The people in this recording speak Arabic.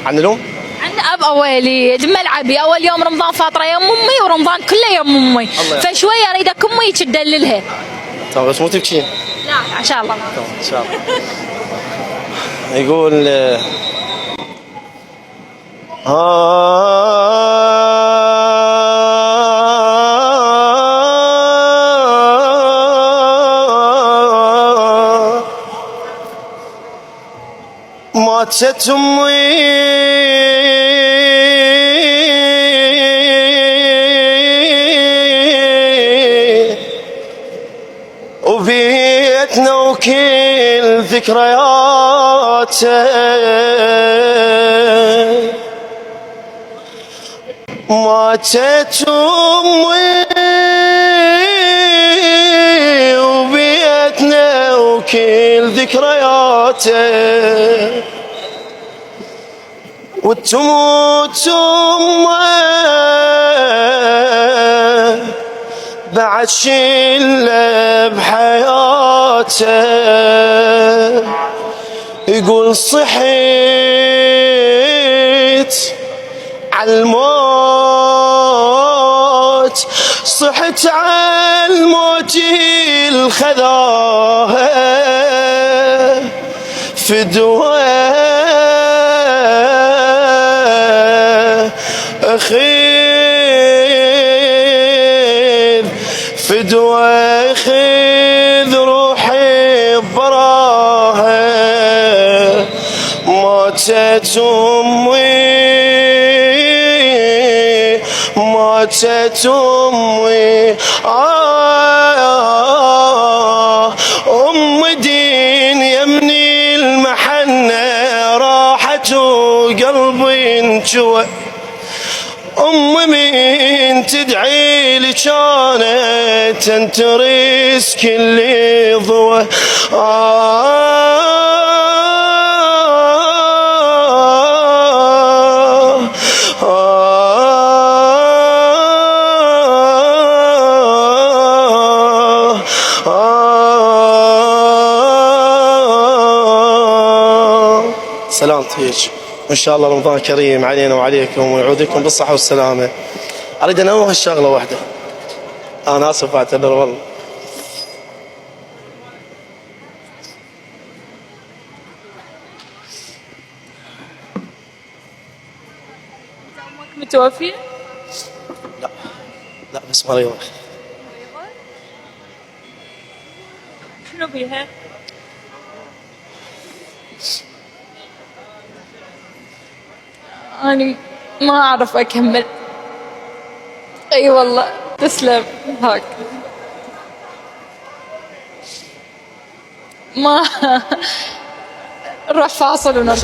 عن الأم؟ عن اب وليد ملعبي. اول يوم رمضان فاطره يوم امي، ورمضان كله يوم امي، فشويه اريدك امي تدللها. طب بس مو تبكين. لا ان شاء الله. ان شاء الله. يقول ماتت امي وبيتنا وكل ذكرياته، ماتت امي وبيتنا وكل ذكرياته، وتموت امه بعد شله بحياته. يقول صحيت عالموت، صحت عالموت الخذاها فدوى أخذ فدوى خذ روحي براها. ماتت أمي ماتت أمي أم دين يمني المحنة راحت وقلبي انجوى. أم مين تدعي لي كانت تنترس كل ضوى. سلامتك، وإن شاء الله رمضان كريم علينا وعليكم ويعودكم بالصحة والسلامة. أريد أن أنوه الشغلة واحدة، أنا آسف أعتذر والله. أمك متوفية؟ لا لا بس مريضة. شنو بيها؟ أنا ما أعرف أكمل. أي والله تسلم. هاك ما نروح فاصل ونرجع.